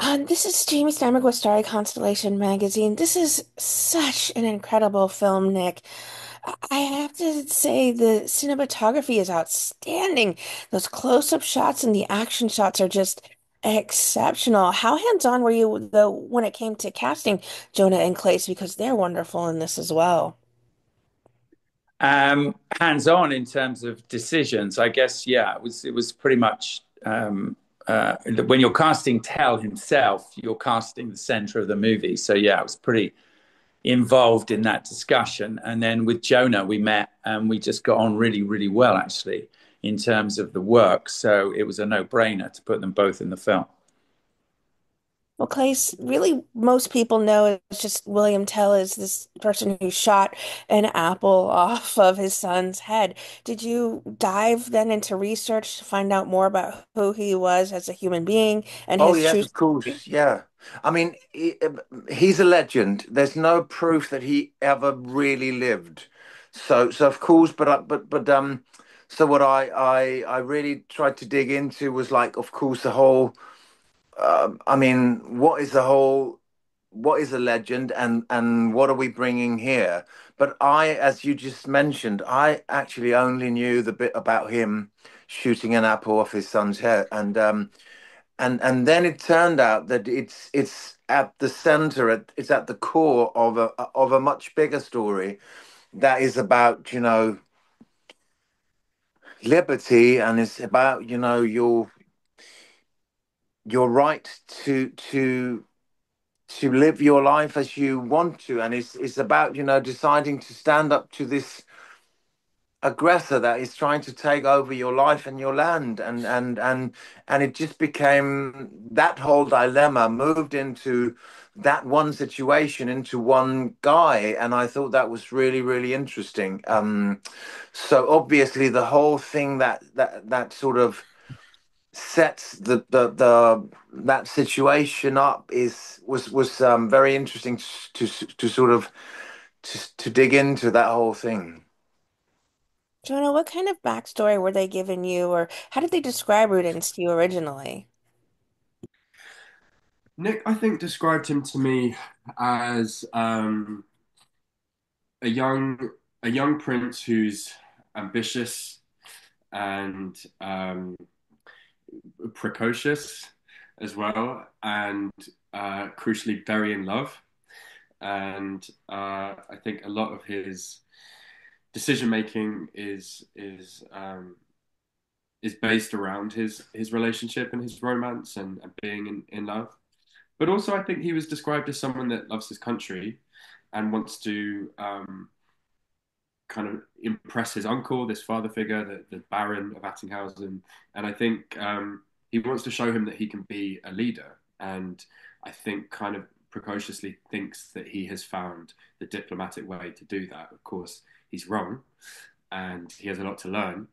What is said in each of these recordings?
This is Jamie Steinberg with Starry Constellation Magazine. This is such an incredible film, Nick. I have to say the cinematography is outstanding. Those close-up shots and the action shots are just exceptional. How hands-on were you, though, when it came to casting Jonah and Claes? Because they're wonderful in this as well. Hands on in terms of decisions, I guess. Yeah, it was pretty much when you're casting Tell himself, you're casting the center of the movie. So yeah, I was pretty involved in that discussion. And then with Jonah, we met and we just got on really, really well actually in terms of the work. So it was a no-brainer to put them both in the film. Well, Claes, really, most people know it's just William Tell is this person who shot an apple off of his son's head. Did you dive then into research to find out more about who he was as a human being and Oh his yes, true of story? course. Yeah. I mean, he's a legend. There's no proof that he ever really lived. So of course, so what I really tried to dig into was like, of course, the whole. I mean, what is a legend, and what are we bringing here? But as you just mentioned, I actually only knew the bit about him shooting an apple off his son's head, and then it turned out that it's at the center, it's at the core of a much bigger story that is about liberty, and it's about your right to live your life as you want to, and it's about deciding to stand up to this aggressor that is trying to take over your life and your land, and it just became that whole dilemma moved into that one situation, into one guy, and I thought that was really, really interesting. So obviously the whole thing that sort of sets the that situation up is was very interesting to sort of to dig into that whole thing. Jonah, what kind of backstory were they giving you, or how did they describe Rudens to you originally? Nick, I think, described him to me as a young a young prince who's ambitious and precocious as well, and crucially very in love. And I think a lot of his decision making is based around his relationship and his romance and being in love. But also, I think he was described as someone that loves his country and wants to kind of impress his uncle, this father figure, the Baron of Attinghausen. And I think he wants to show him that he can be a leader. And I think kind of precociously thinks that he has found the diplomatic way to do that. Of course, he's wrong and he has a lot to learn.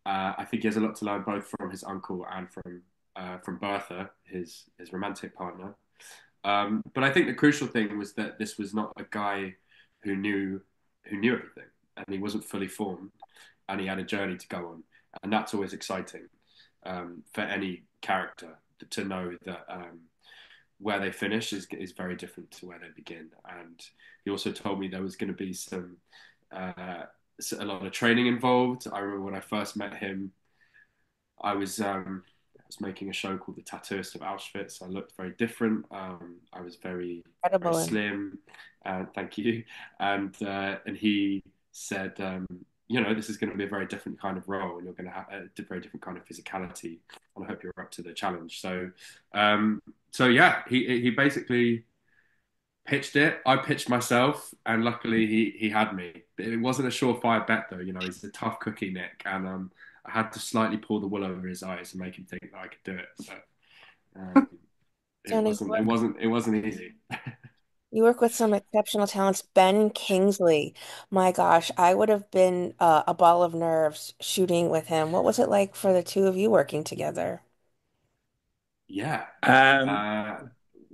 I think he has a lot to learn both from his uncle and from Bertha, his romantic partner. But I think the crucial thing was that this was not a guy who knew everything, and he wasn't fully formed, and he had a journey to go on, and that's always exciting for any character to know that where they finish is very different to where they begin. And he also told me there was going to be uh, a lot of training involved. I remember when I first met him, I was making a show called The Tattooist of Auschwitz. I looked very different. I was very Incredible. And slim. Thank you. And he said, this is going to be a very different kind of role, and you're going to have a very different kind of physicality. And I hope you're up to the challenge. So yeah, he basically pitched it. I pitched myself, and luckily he had me. It wasn't a surefire bet though. He's a tough cookie, Nick, and I had to slightly pull the wool over his eyes and make him think that I could do it. So um, Jonah, it wasn't easy. you work with some exceptional talents. Ben Kingsley, my gosh, I would have been a ball of nerves shooting with him. What was it like for the two of you working together? Yeah. Um, Uh,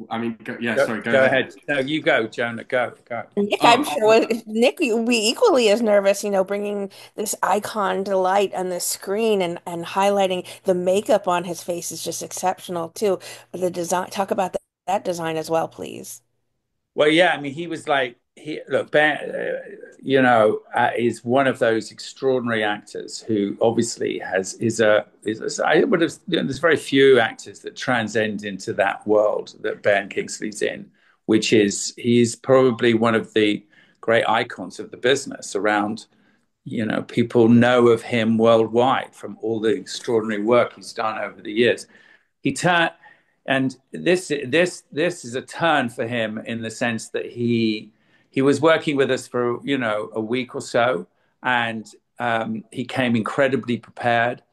I mean, yeah, Go, sorry, go go ahead, ahead. Nick. No, you go, Jonah. Go, go. Nick, I'm Oh, sure Nick will be equally as nervous, bringing this icon to light on the screen and highlighting the makeup on his face is just exceptional too. The design, talk about that design as well, please. Well, yeah, I mean, he was like, he look, Ben, is one of those extraordinary actors who obviously I would have, there's very few actors that transcend into that world that Ben Kingsley's in, which is he's probably one of the great icons of the business around. People know of him worldwide from all the extraordinary work he's done over the years. He turned, and this is a turn for him in the sense that he was working with us for a week or so, and he came incredibly prepared.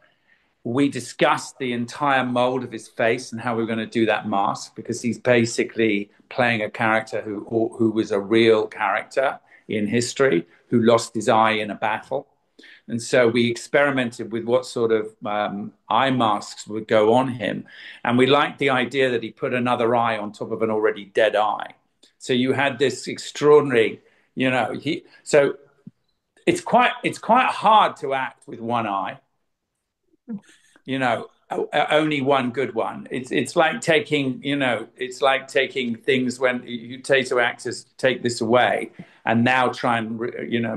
We discussed the entire mold of his face and how we were going to do that mask because he's basically playing a character who was a real character in history who lost his eye in a battle. And so we experimented with what sort of eye masks would go on him. And we liked the idea that he put another eye on top of an already dead eye. So you had this extraordinary, so it's quite hard to act with one eye, only one good one. It's like taking, it's like taking things when you say to actors, take this away, and now try and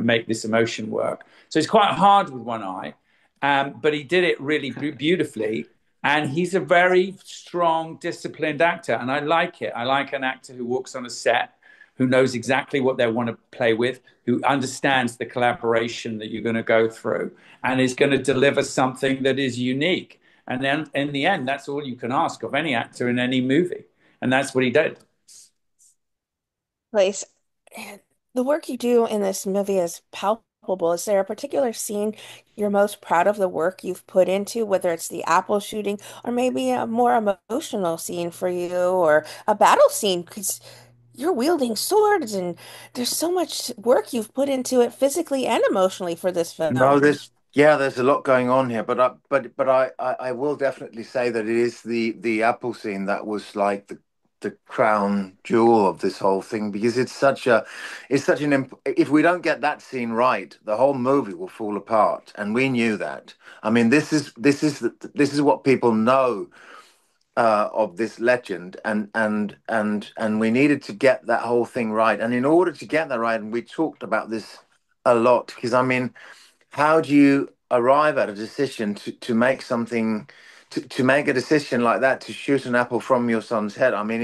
make this emotion work. So it's quite hard with one eye, but he did it really beautifully. And he's a very strong, disciplined actor, and I like it. I like an actor who walks on a set, who knows exactly what they want to play with, who understands the collaboration that you're going to go through, and is going to deliver something that is unique. And then in the end, that's all you can ask of any actor in any movie. And that's what he did. Place. The work you do in this movie is palpable. Is there a particular scene you're most proud of the work you've put into, whether it's the apple shooting or maybe a more emotional scene for you or a battle scene? Because you're wielding swords and there's so much work you've put into it physically and emotionally for this No, film. there's a lot going on here, but I will definitely say that it is the Apple scene that was like the crown jewel of this whole thing because it's such if we don't get that scene right, the whole movie will fall apart, and we knew that. I mean, this is what people know of this legend, and we needed to get that whole thing right, and in order to get that right, and we talked about this a lot because I mean how do you arrive at a decision to make something to make a decision like that to shoot an apple from your son's head? I mean,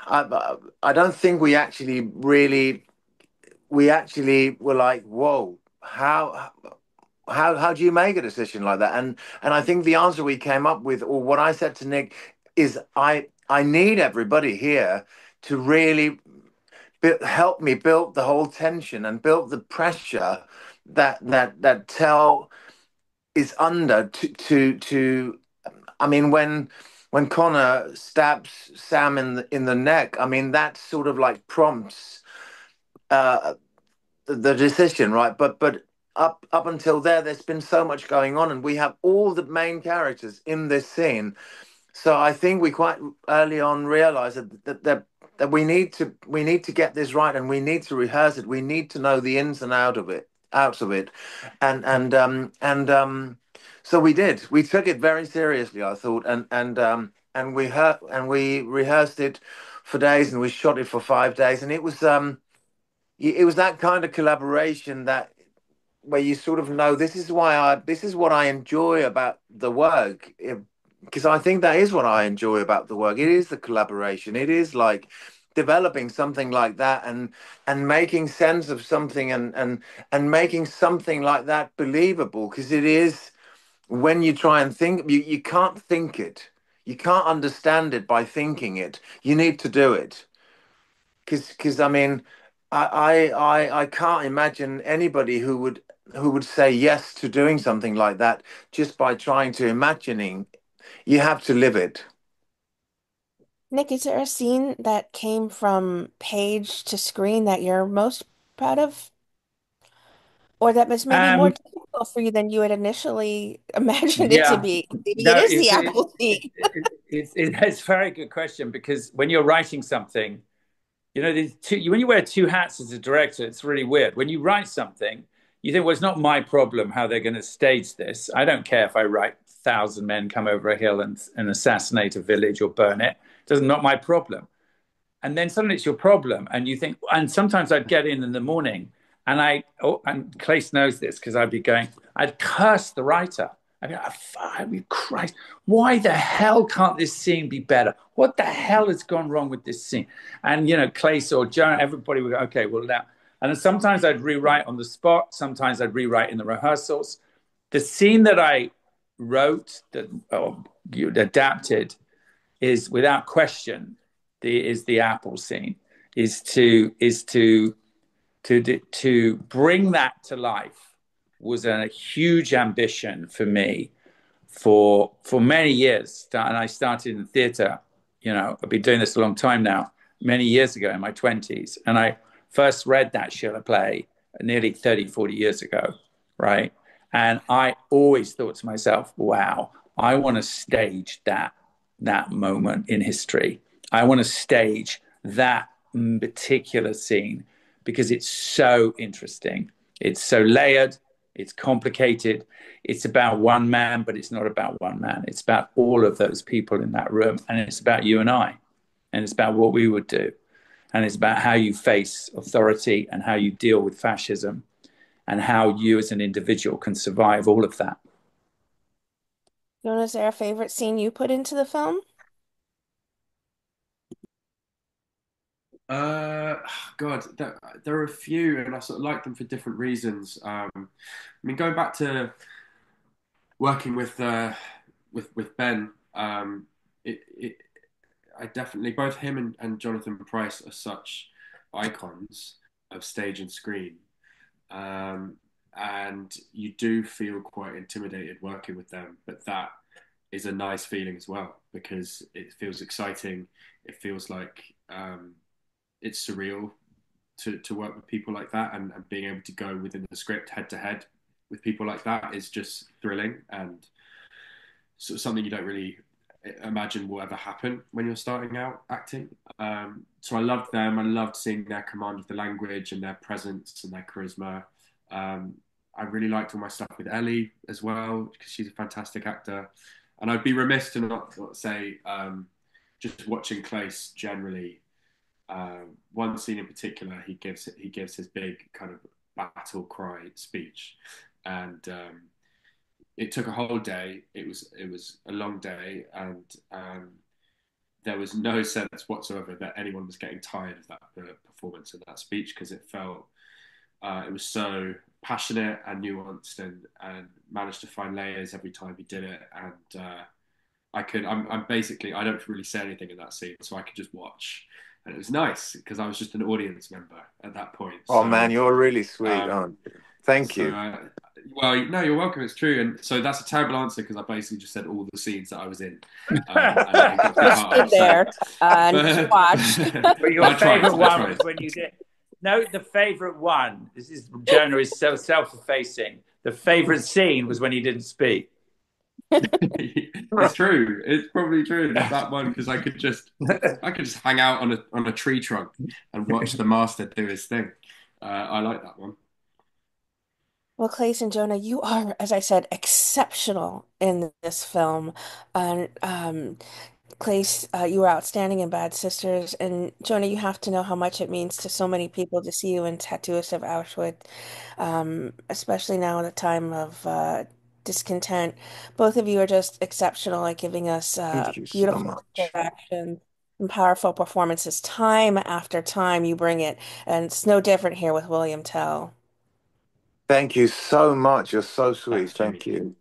I don't think we actually were like, whoa, how do you make a decision like that? And I think the answer we came up with, or what I said to Nick, is I need everybody here to really help me build the whole tension and build the pressure that Tell is under to I mean when Connor stabs Sam in the neck, I mean that sort of like prompts uh the decision, right? But up until there's been so much going on, and we have all the main characters in this scene. So I think we quite early on realized that we need to get this right, and we need to rehearse it. We need to know the ins and outs of it, and so we did. We took it very seriously, I thought, and we rehearsed it for days, and we shot it for 5 days, and it was that kind of collaboration that where you sort of know this is what I enjoy about the work because I think that is what I enjoy about the work. It is the collaboration. It is like developing something like that and making sense of something and making something like that believable because it is when you try and think you can't think it. You can't understand it by thinking it. You need to do it because I mean, I can't imagine anybody who would say yes to doing something like that just by trying to imagining. You have to live it. Nick, is there a scene that came from page to screen that you're most proud of? Or that was maybe more Um, difficult for you than you had initially imagined it to yeah, be. Maybe it no, is the Apple scene. it's a very good question because when you're writing something, when you wear two hats as a director, it's really weird. When you write something, you think, well, it's not my problem how they're going to stage this. I don't care if I write 1,000 men come over a hill and assassinate a village or burn it. It's not my problem. And then suddenly it's your problem, and you think. And sometimes I'd get in the morning, and and Claes knows this because I'd curse the writer. I mean, Christ, why the hell can't this scene be better? What the hell has gone wrong with this scene? And Claes or Jonah, everybody would go, okay, well now. And then sometimes I'd rewrite on the spot. Sometimes I'd rewrite in the rehearsals. The scene that I wrote that you adapted is without question the Apple scene. Is to bring that to life was a huge ambition for me for many years. And I started in theatre. I've been doing this a long time now. Many years ago in my 20s, and I first read that Schiller play nearly 30, 40 years ago, right? And I always thought to myself, wow, I want to stage that moment in history. I want to stage that particular scene because it's so interesting. It's so layered. It's complicated. It's about one man, but it's not about one man. It's about all of those people in that room. And it's about you and I. And it's about what we would do. And it's about how you face authority and how you deal with fascism and how you as an individual can survive all of that. Jonah, is there a favorite scene you put into the film? Uh, God, there are a few, and I sort of like them for different reasons. I mean, going back to working with Ben, it I definitely both him and Jonathan Pryce are such icons of stage and screen, um, and you do feel quite intimidated working with them, but that is a nice feeling as well because it feels exciting. It feels like it's surreal to work with people like that, and being able to go within the script head to head with people like that is just thrilling and sort of something you don't really imagine will ever happen when you're starting out acting. So I loved them. I loved seeing their command of the language and their presence and their charisma. Um, I really liked all my stuff with Ellie as well because she's a fantastic actor. And I'd be remiss to not say just watching Claes generally. One scene in particular, he gives his big kind of battle cry speech, and it took a whole day. It was a long day, and there was no sense whatsoever that anyone was getting tired of that performance and that speech because it was so passionate and nuanced and managed to find layers every time he did it. And I'm basically I don't really say anything in that scene, so I could just watch. And it was nice because I was just an audience member at that point. Oh man, you're really sweet. Um, Oh, thank so, you. well, no, you're welcome. It's true, and so that's a terrible answer because I basically just said all the scenes that I was in, and got to be You part stood of. So, there and just but, watched. But your I tried. favorite I one was tried. when you did. No, the favorite one. This is Jonah is so self-effacing. The favorite scene was when he didn't speak. It's true. It's probably true. That one because I could just hang out on a tree trunk and watch the master do his thing. I like that one. Well, Claes and Jonah, you are, as I said, exceptional in this film. And Claes, you were outstanding in Bad Sisters. And Jonah, you have to know how much it means to so many people to see you in Tattooist of Auschwitz, especially now at a time of discontent. Both of you are just exceptional at giving us Thank you so beautiful much. action and powerful performances. Time after time, you bring it. And it's no different here with William Tell. Thank you so much. You're so sweet. Thanks, Jamie. Thank you.